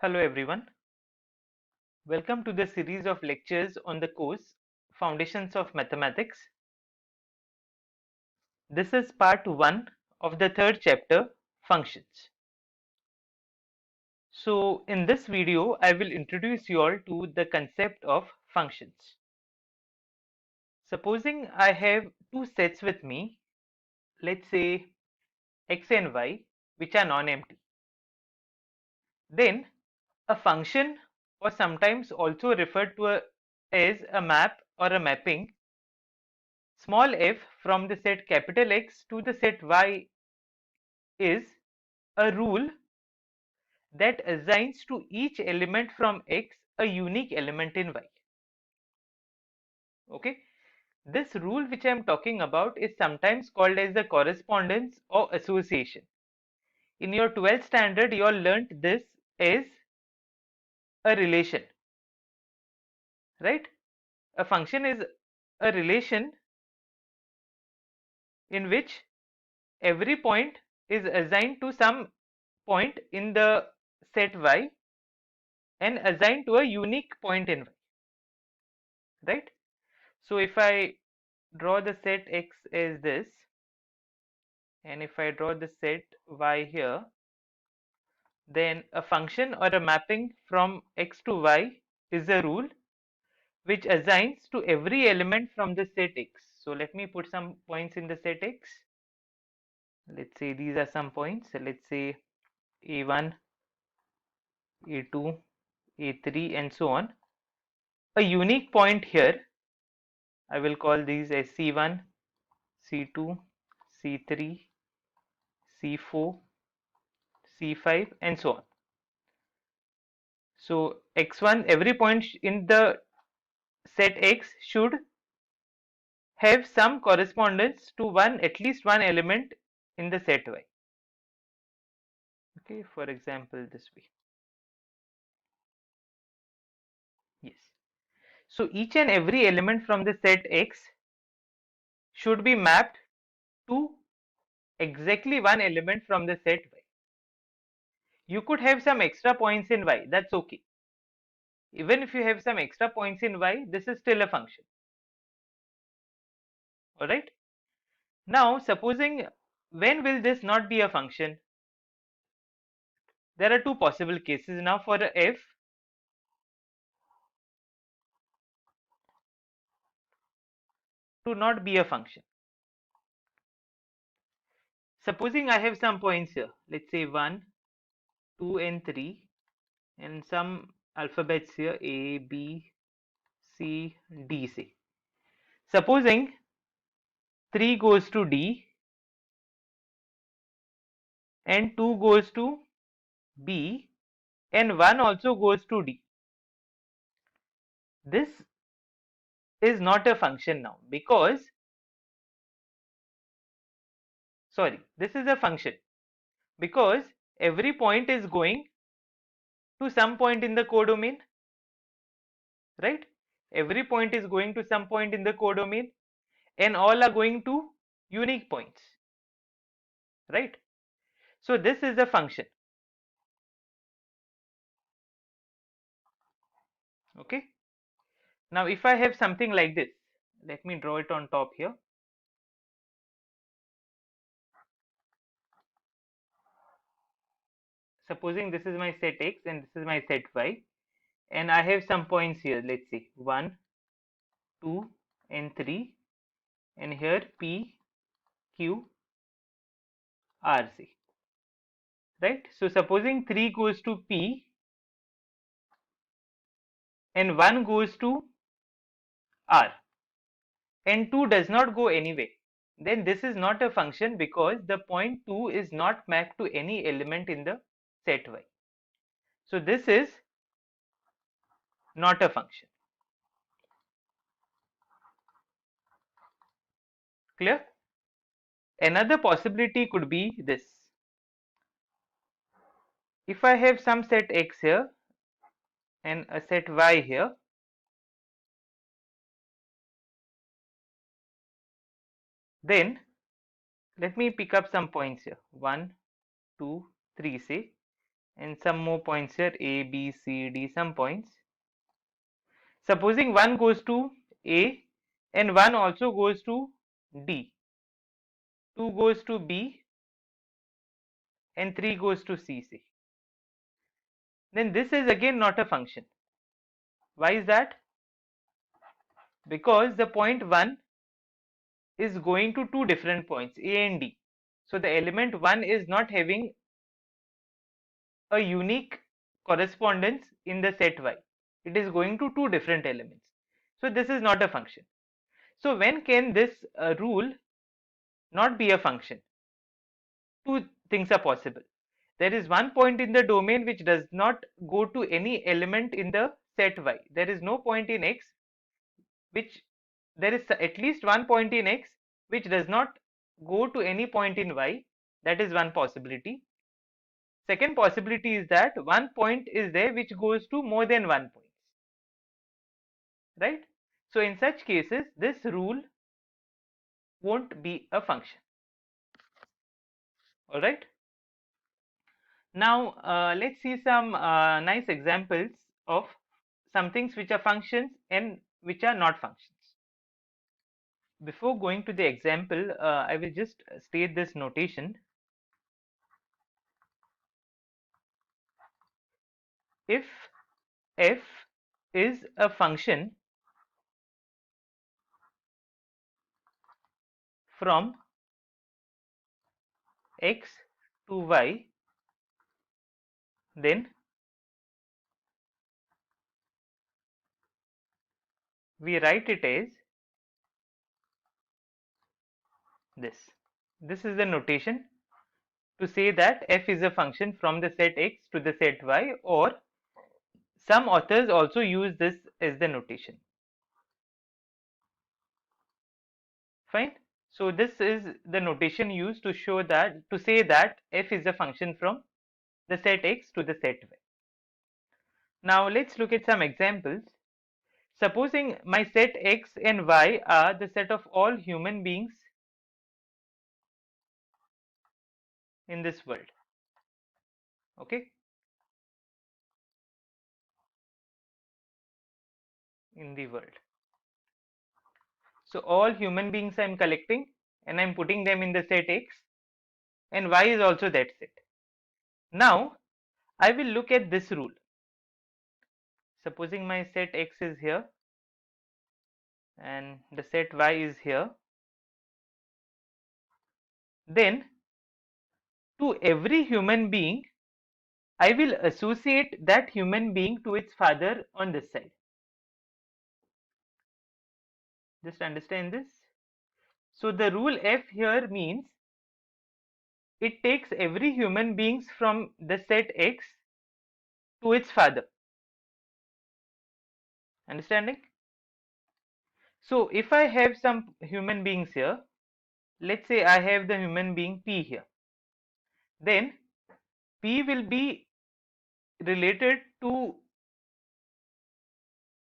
Hello everyone. Welcome to the series of lectures on the course Foundations of Mathematics. This is part 1 of the third chapter, Functions. So in this video, I will introduce you all to the concept of functions. Supposing I have two sets with me, let's say x and y, which are non-empty. Then a function, or sometimes also referred to as a map or a mapping, small f from the set capital X to the set Y is a rule that assigns to each element from X a unique element in Y. Okay, this rule which I am talking about is sometimes called as the correspondence or association. In your 12th standard, you all learnt this as a relation, right? A function is a relation in which every point is assigned to some point in the set Y and assigned to a unique point in Y, right? So if I draw the set X as this, and if I draw the set Y here, then a function or a mapping from X to Y is a rule which assigns to every element from the set X. So let me put some points in the set X. Let's say these are some points. So let's say A1, A2, A3 and so on. A unique point here, I will call these as C1, C2, C3, C4, C5 and so on. So x1, every point in the set X should have some correspondence to at least one element in the set Y. Okay, for example, this way. Yes. So each and every element from the set X should be mapped to exactly one element from the set Y. You could have some extra points in Y, that's okay. Even if you have some extra points in Y, this is still a function. Alright. Now, supposing when will this not be a function? There are two possible cases now for a f to not be a function. Supposing I have some points here, let's say 1, 2 and 3 and some alphabets here A, B, C, D say. Supposing 3 goes to D and 2 goes to B and 1 also goes to D. This is not a function now because, sorry, this is a function because every point is going to some point in the codomain, right? Every point is going to some point in the codomain and all are going to unique points, right? So this is a function. Okay, now if I have something like this, let me draw it on top here. Supposing this is my set X and this is my set Y and I have some points here, let's say 1, 2 and 3 and here P, Q, R C, right? So supposing 3 goes to P and 1 goes to R and 2 does not go anywhere, then this is not a function because the point 2 is not mapped to any element in the set Y. So this is not a function. Clear? Another possibility could be this. If I have some set X here and a set Y here, then let me pick up some points here 1, 2, 3 say, and some more points here, A, B, C, D, some points. Supposing 1 goes to A and 1 also goes to D, 2 goes to B and 3 goes to C, say. Then this is again not a function. Why is that? Because the point 1 is going to two different points, A and D. So the element 1 is not having a unique correspondence in the set Y. It is going to two different elements. So this is not a function. So when can this rule not be a function? Two things are possible. There is one point in the domain which does not go to any element in the set Y. There is no point in X which there is at least one point in X which does not go to any point in Y. That is one possibility. Second possibility is that one point is there which goes to more than one point, right? So in such cases, this rule won't be a function. All right. Now let's see some nice examples of some things which are functions and which are not functions. Before going to the example, I will just state this notation. If f is a function from x to y, then we write it as this. This is the notation to say that f is a function from the set x to the set y, or some authors also use this as the notation. Fine. So this is the notation used to show that, to say that f is a function from the set x to the set y. Now let's look at some examples. Supposing my set x and y are the set of all human beings in this world. Okay. In the world. So all human beings I am collecting and I am putting them in the set x, and y is also that set. Now I will look at this rule. Supposing my set x is here and the set y is here, then to every human being I will associate that human being to its father on this side. Just understand this. So the rule f here means it takes every human beings from the set x to its father. Understanding? So if I have some human beings here, let's say I have the human being P here, then P will be related to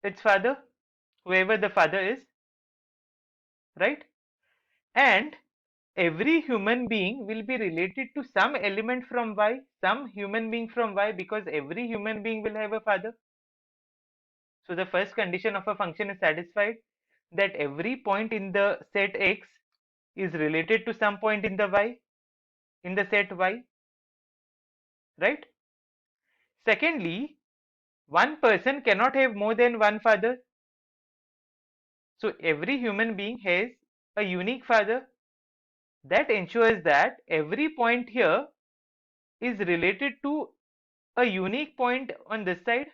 its father, whoever the father is, right? And every human being will be related to some element from Y, some human being from Y, because every human being will have a father. So the first condition of a function is satisfied, that every point in the set X is related to some point in the Y, in the set Y, right? Secondly, one person cannot have more than one father. So every human being has a unique father. That ensures that every point here is related to a unique point on this side,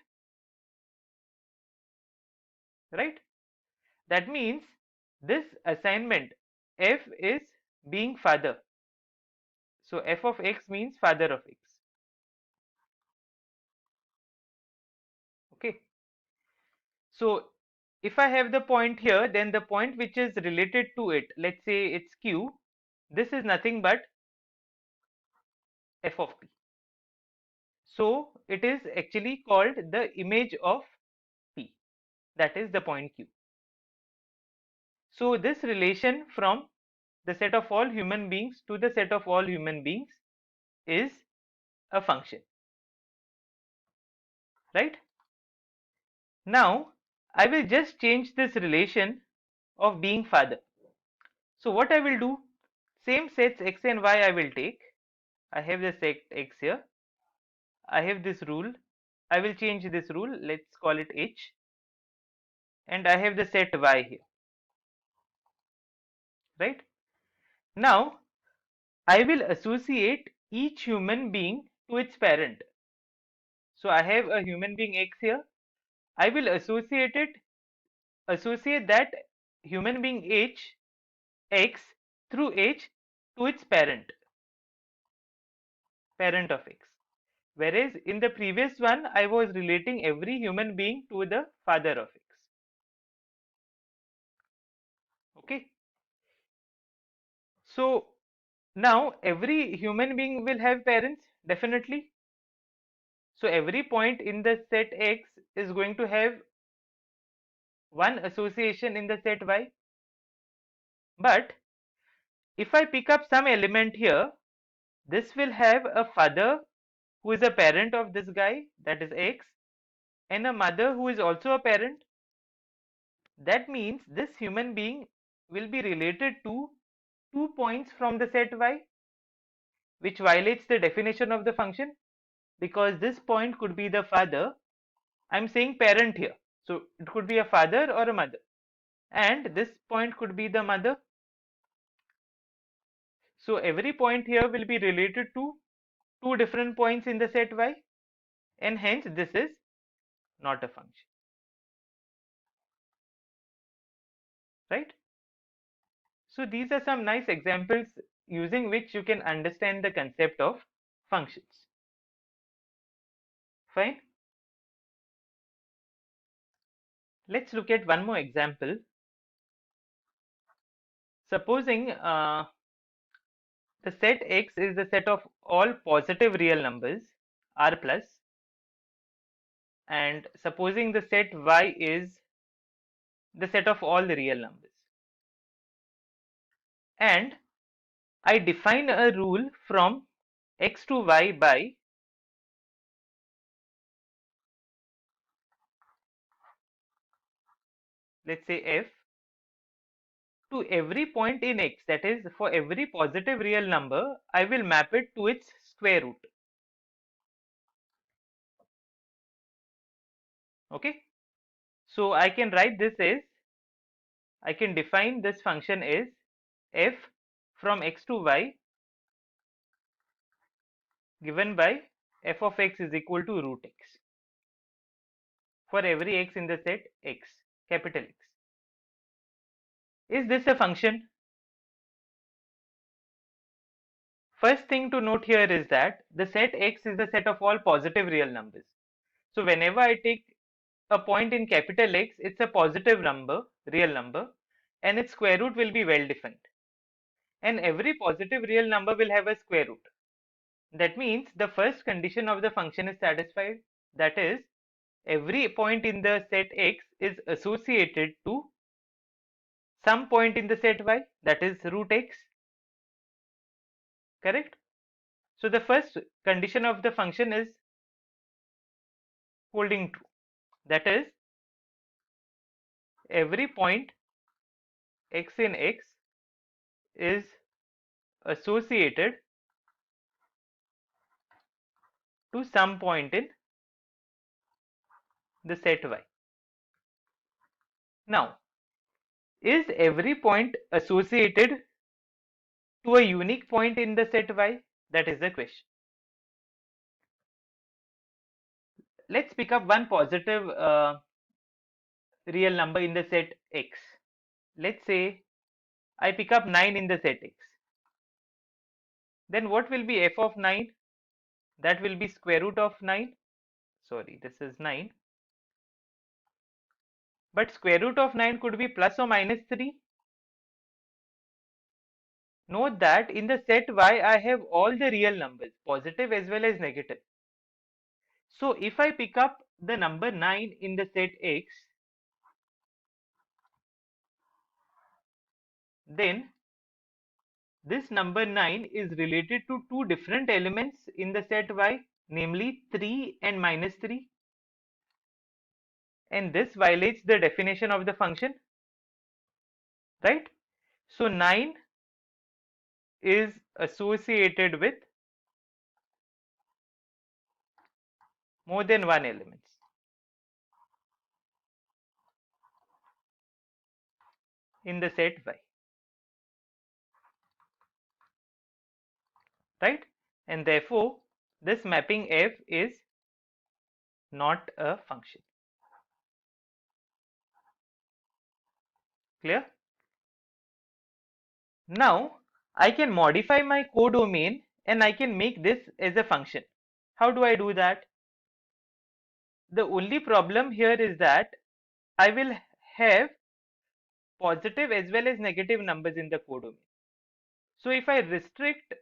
right? That means this assignment f is being father. So f of x means father of x. Okay. So if I have the point here, then the point which is related to it, let's say it's q, this is nothing but f of p. So it is actually called the image of p, that is the point q. So this relation from the set of all human beings to the set of all human beings is a function. right? Now I will just change this relation of being father. So what I will do, same sets x and y I will take. I have the set x here. I have this rule. I will change this rule. Let's call it h. And I have the set y here, right? Now I will associate each human being to its parent. So I have a human being x here. I will associate that human being x through h to its parent of x. Whereas in the previous one, I was relating every human being to the father of x. Okay. So now every human being will have parents, definitely. So every point in the set x is going to have one association in the set y. But if I pick up some element here, this will have a father who is a parent of this guy, that is x, and a mother who is also a parent. That means this human being will be related to 2 points from the set y, which violates the definition of the function, because this point could be the father. I'm saying parent here, so it could be a father or a mother, and this point could be the mother. So every point here will be related to two different points in the set y, and hence this is not a function, right? So these are some nice examples using which you can understand the concept of functions. Fine. Let's look at one more example. Supposing the set x is the set of all positive real numbers r plus, and supposing the set y is the set of all the real numbers, and I define a rule from x to y by, let's say, f to every point in x, that is for every positive real number I will map it to its square root. Okay, so I can write this as, I can define this function as f from x to y given by f of x is equal to root x for every x in the set x, capital X. Is this a function? First thing to note here is that the set x is the set of all positive real numbers. So whenever I take a point in capital X, it's a positive number, real number, and its square root will be well defined. And every positive real number will have a square root. That means the first condition of the function is satisfied. That is, every point in the set X is associated to some point in the set Y, that is root X. Correct? So the first condition of the function is holding true. That is, every point x in X is associated to some point in the set Y. Now, is every point associated to a unique point in the set Y? That is the question. Let's pick up one positive real number in the set X. Let's say I pick up 9 in the set X. Then what will be f of 9? That will be square root of 9. Sorry, this is 9. But square root of 9 could be plus or minus 3. Note that in the set Y, I have all the real numbers, positive as well as negative. So if I pick up the number 9 in the set X, then this number 9 is related to two different elements in the set Y, namely 3 and minus 3. and this violates the definition of the function, right? So 9 is associated with more than one elements in the set Y, right? And therefore this mapping F is not a function. Clear? Now I can modify my codomain and I can make this as a function. How do I do that? The only problem here is that I will have positive as well as negative numbers in the codomain. So if I restrict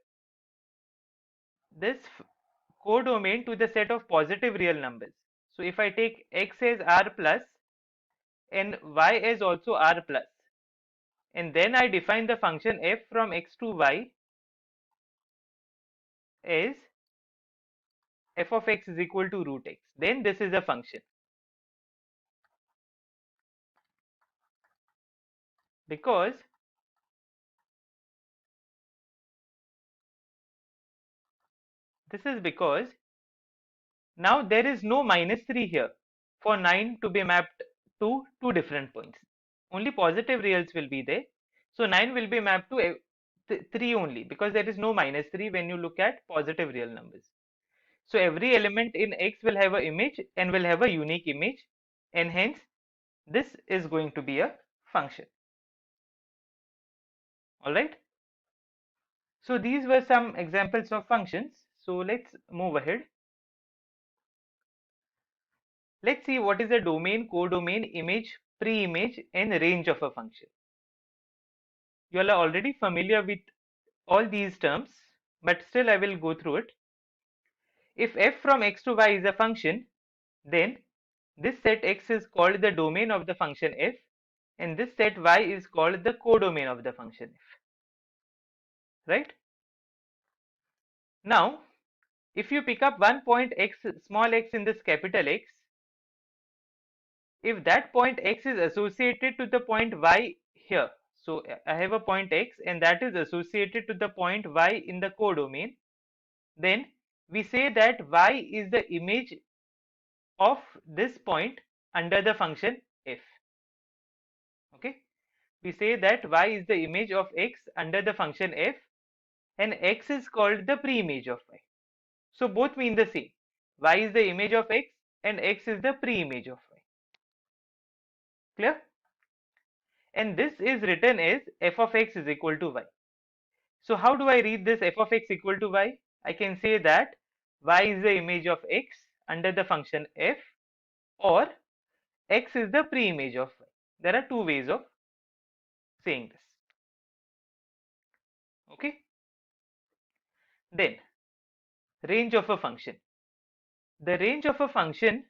this codomain to the set of positive real numbers, so if I take x as r plus and y as also r plus, and then I define the function f from x to y as f of x is equal to root x, then this is a function, because now there is no -3 here for 9 to be mapped to two different points. Only positive reals will be there. So 9 will be mapped to 3 only, because there is no -3 when you look at positive real numbers. So every element in X will have an image and will have a unique image, and hence this is going to be a function. Alright. So these were some examples of functions. So let's move ahead. Let's see what is the domain, codomain, image, pre-image, and range of a function. You all are already familiar with all these terms, but still I will go through it. If f from x to y is a function, then this set X is called the domain of the function f, and this set Y is called the codomain of the function f, right? Now, if you pick up one point x, small x in this capital X, if that point x is associated to the point Y here, so I have a point x and that is associated to the point Y in the codomain, then we say that Y is the image of this point under the function f. Okay, we say that Y is the image of x under the function f, and x is called the pre-image of Y. So both mean the same. Y is the image of x and x is the pre-image of Y. Clear? And this is written as f of x is equal to y. So how do I read this f of x equal to y? I can say that y is the image of x under the function f, or x is the pre-image of y. There are two ways of saying this. Okay. Then range of a function. The range of a function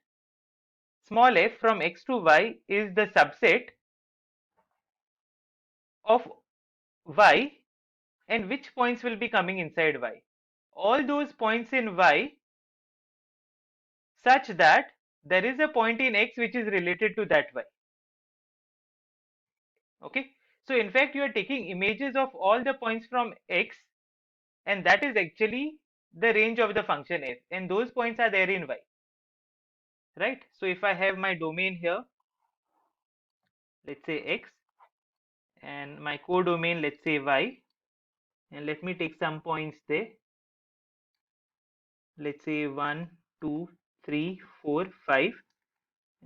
small f from x to y is the subset of y, and which points will be coming inside y? All those points in y such that there is a point in x which is related to that y. Okay, so in fact you are taking images of all the points from x, and that is actually the range of the function f, and those points are there in y, right? So if I have my domain here, let's say x, and my codomain, let's say y, and let me take some points there, let's say 1 2 3 4 5,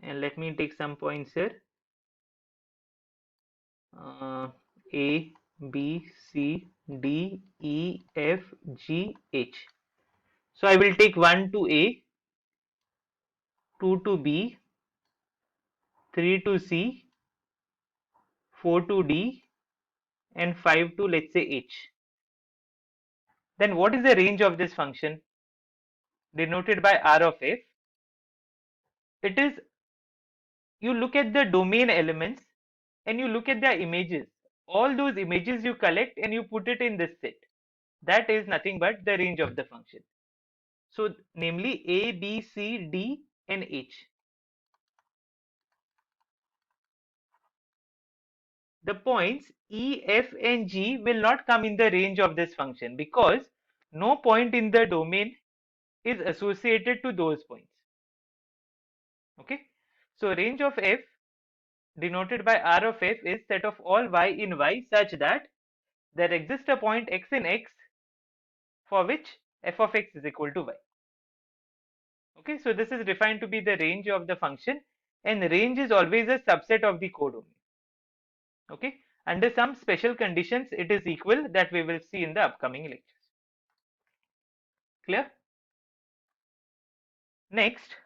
and let me take some points here, A, B, C, D, E, F, G, H. So I will take 1 to A, 2 to B, 3 to C, 4 to D, and 5 to, let's say, H. Then what is the range of this function denoted by R of f? It is, you look at the domain elements and you look at their images. All those images you collect and you put it in this set. That is nothing but the range of the function. So namely A, B, C, D, and H. the points E, F and G will not come in the range of this function because no point in the domain is associated to those points. Okay, so range of F denoted by R of F is set of all y in Y such that there exists a point x in X for which f of x is equal to y. Okay, so this is defined to be the range of the function, and range is always a subset of the codomain. Okay, under some special conditions it is equal, that we will see in the upcoming lectures. Clear? Next,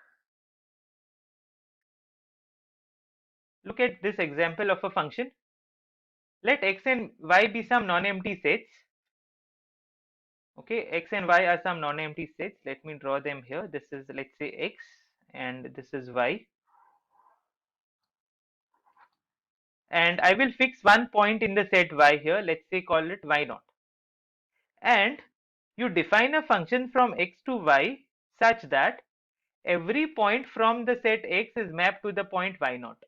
look at this example of a function. Let x and y be some non-empty sets. Okay, x and y are some non-empty sets. Let me draw them here. This is, let's say, x and this is y, and I will fix one point in the set y here. Let's say call it y naught, and you define a function from x to y such that every point from the set x is mapped to the point y naught.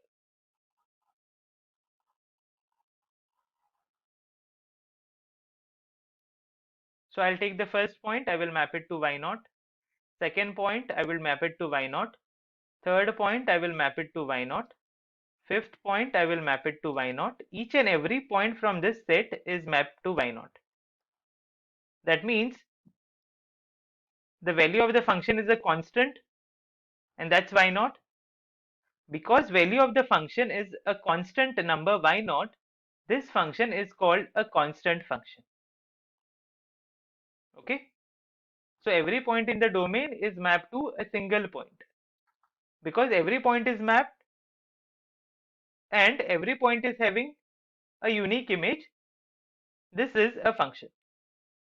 So I'll take the first point, I will map it to y naught. Second point, I will map it to y naught. Third point, I will map it to y naught. Fifth point, I will map it to y naught. Each and every point from this set is mapped to y naught. That means the value of the function is a constant, and that's y naught. Because value of the function is a constant number y naught, this function is called a constant function. Okay, so every point in the domain is mapped to a single point. Because every point is mapped and every point is having a unique image, this is a function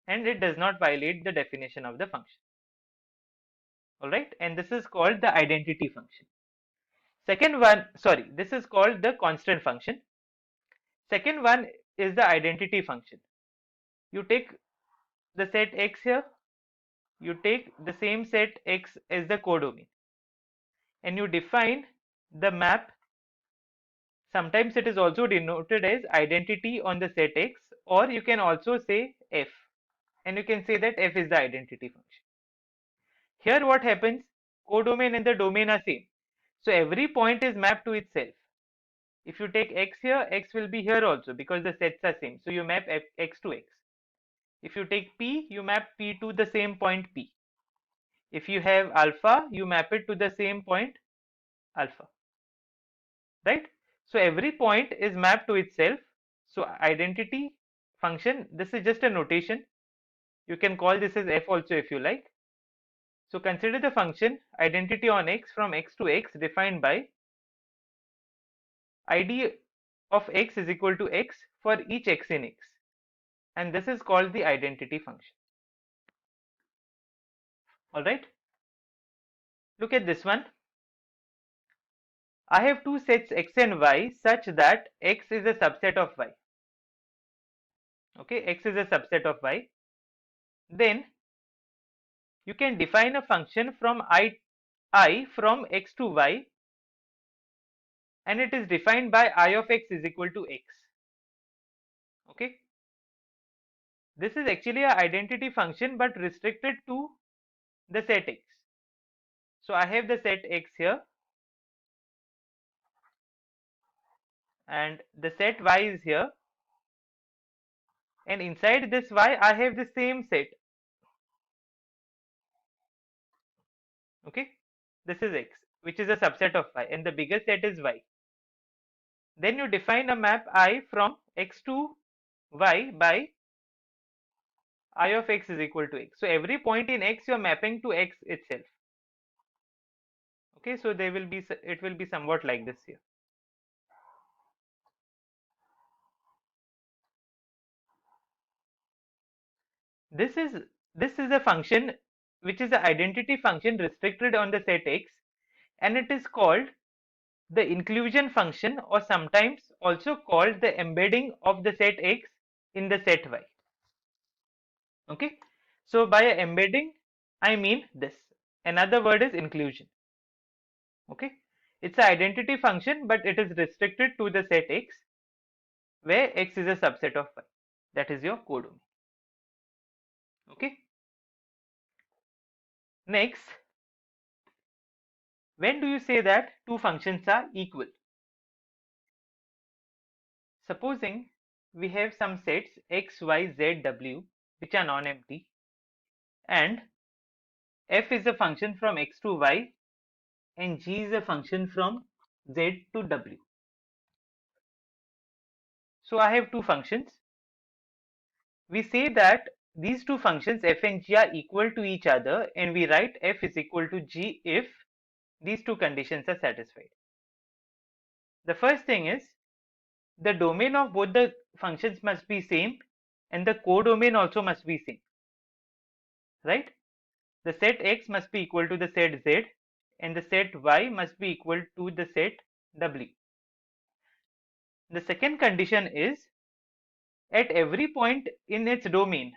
and it does not violate the definition of the function. Alright, and this is called the identity function. Second one, sorry, this is called the constant function. Second one is the identity function. You take the set x here, you take the same set x as the codomain, and you define the map. Sometimes it is also denoted as identity on the set x, or you can also say f, and you can say that f is the identity function. Here what happens, codomain and the domain are same, so every point is mapped to itself. If you take x here, x will be here also because the sets are same, so you map x to x. If you take p, you map p to the same point p. If you have alpha, you map it to the same point alpha, right? So every point is mapped to itself. So identity function, this is just a notation. You can call this as f also if you like. So consider the function identity on x from x to x defined by id of x is equal to x for each x in x, and this is called the identity function. All right, look at this one. I have two sets x and y such that x is a subset of y. Okay, x is a subset of y. Then you can define a function from I from x to y, and it is defined by I of x is equal to x. Okay, this is actually an identity function but restricted to the set x. So I have the set x here and the set y is here, and inside this y I have the same set. Okay, this is x which is a subset of y, and the bigger set is y. Then you define a map I from x to y by I of x is equal to x. So every point in x you are mapping to x itself. Okay, so they will be, it will be somewhat like this here. This is a function which is an identity function restricted on the set x, and it is called the inclusion function, or sometimes also called the embedding of the set x in the set y. Okay, so by embedding I mean this. Another word is inclusion. Okay, it's an identity function but it is restricted to the set x, where X is a subset of Y. That is your codomain. Okay. Next, when do you say that two functions are equal? Supposing we have some sets x, y, z, w which are non-empty, and f is a function from x to y and g is a function from z to w. So I have two functions. We say that these two functions f and g are equal to each other, and we write f is equal to g if these two conditions are satisfied. The first thing is the domain of both the functions must be same and the codomain also must be same, right? The set x must be equal to the set z and the set y must be equal to the set w. The second condition is at every point in its domain.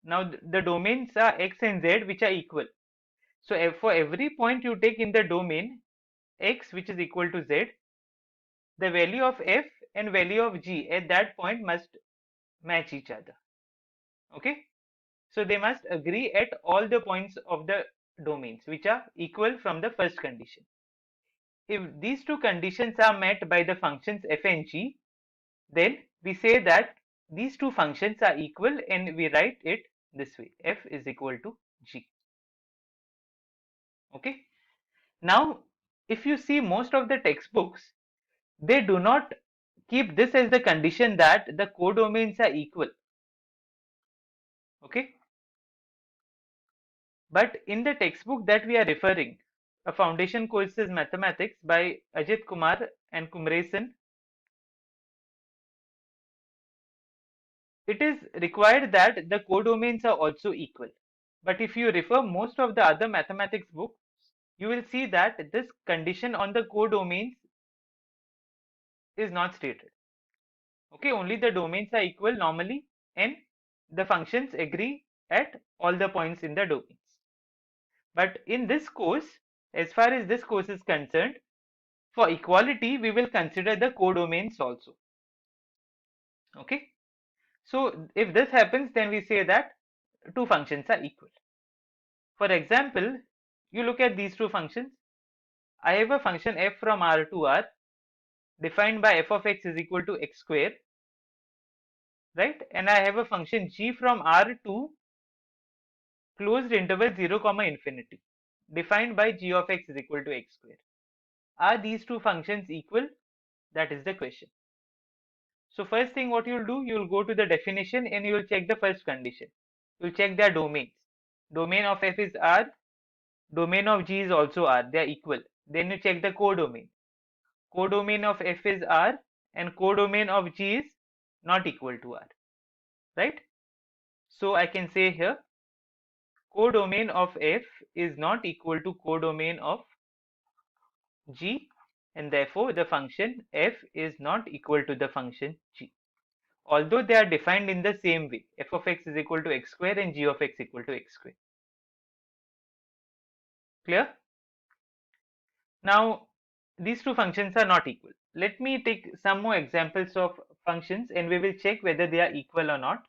Now the domains are x and z which are equal. So for every point you take in the domain x which is equal to z, the value of f and value of g at that point must match each other. Okay. So they must agree at all the points of the domains which are equal from the first condition. If these two conditions are met by the functions f and g, then we say that these two functions are equal and we write it this way: f is equal to g. Okay. Now, if you see most of the textbooks, they do not keep this as the condition that the codomains are equal. Okay. But in the textbook that we are referring, a foundation courses mathematics by Ajit Kumar and Kumresan, it is required that the codomains are also equal. But if you refer most of the other mathematics books, you will see that this condition on the codomains is not stated. Okay, only the domains are equal normally and the functions agree at all the points in the domains. But in this course, as far as this course is concerned, for equality, we will consider the codomains also. Okay. So if this happens, then we say that two functions are equal. For example, you look at these two functions. I have a function f from R to R defined by f of x is equal to x square, right? And I have a function g from R to closed interval 0 comma infinity defined by g of x is equal to x square. Are these two functions equal? That is the question. So first thing what you'll do, you'll go to the definition and you'll check the first condition. You'll check their domains. Domain of f is R, domain of g is also R, they are equal. Then you check the codomain. Codomain of f is R and codomain of g is not equal to R, right? So I can say here codomain of f is not equal to codomain of g and therefore the function f is not equal to the function g. Although they are defined in the same way, f of x is equal to x square and g of x equal to x square. Clear? Now, these two functions are not equal. Let me take some more examples of functions and we will check whether they are equal or not.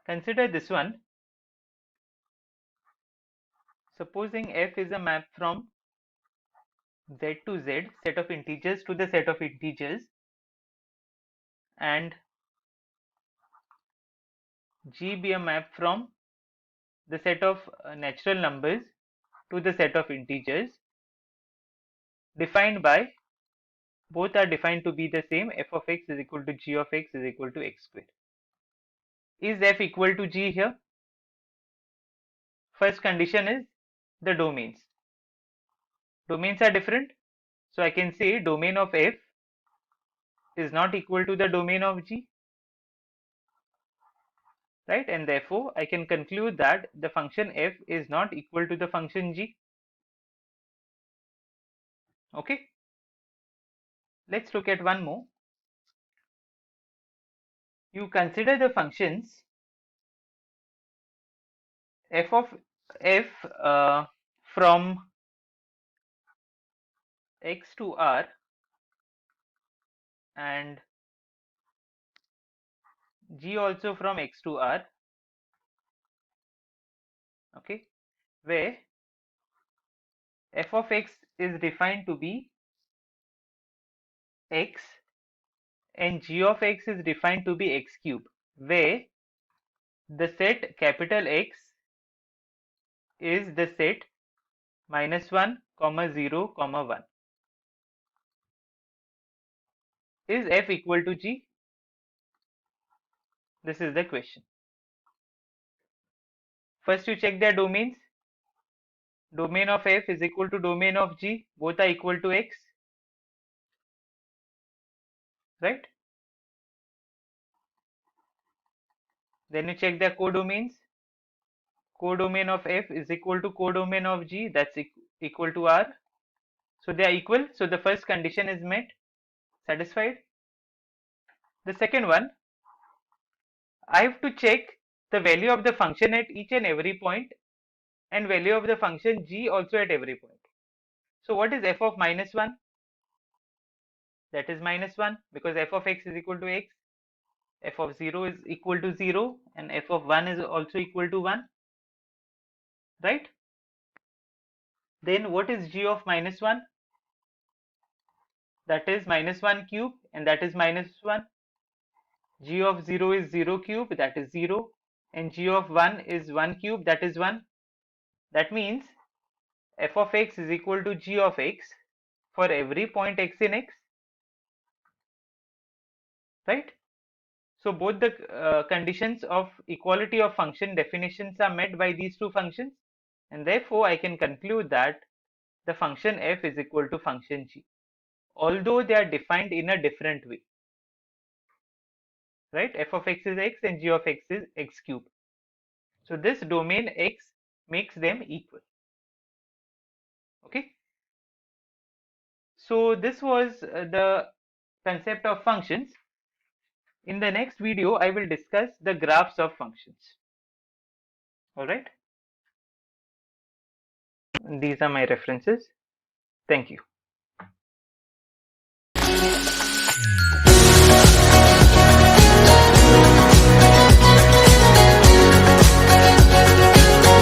Consider this one. Supposing f is a map from z to z, set of integers to the set of integers, and g be a map from the set of natural numbers to the set of integers defined by, both are defined to be the same, f of x is equal to g of x is equal to x square. Is f equal to g here? First condition is the domains. Domains are different. So I can say domain of f is not equal to the domain of g, right? And therefore I can conclude that the function f is not equal to the function g. Okay. Let's look at one more. You consider the functions f of f from x to r and G also from X to R, okay, where f of X is defined to be X and G of X is defined to be X cube, where the set capital X is the set -1, 0, 1. Is f equal to G? This is the question. First you check their domains. Domain of f is equal to domain of G. Both are equal to X. Right? Then you check their codomains. Codomain of f is equal to codomain of G. That's equal to R. So they are equal. So the first condition is met. Satisfied? The second one, I have to check the value of the function at each and every point and value of the function G also at every point. So what is f of -1? That is -1 because f of X is equal to X. F of 0 is equal to 0 and f of 1 is also equal to 1, right? Then what is G of -1? That is -1 cube and that is -1. G of 0 is 0 cube, that is 0, and G of 1 is 1 cube, that is 1. That means f of X is equal to G of X for every point X in X, right? So both the conditions of equality of function definitions are met by these two functions, and therefore I can conclude that the function f is equal to function G, although they are defined in a different way, right? F of X is X and G of X is X cube. So this domain X makes them equal. Okay. So this was the concept of functions. In the next video, I will discuss the graphs of functions. All right. These are my references. Thank you.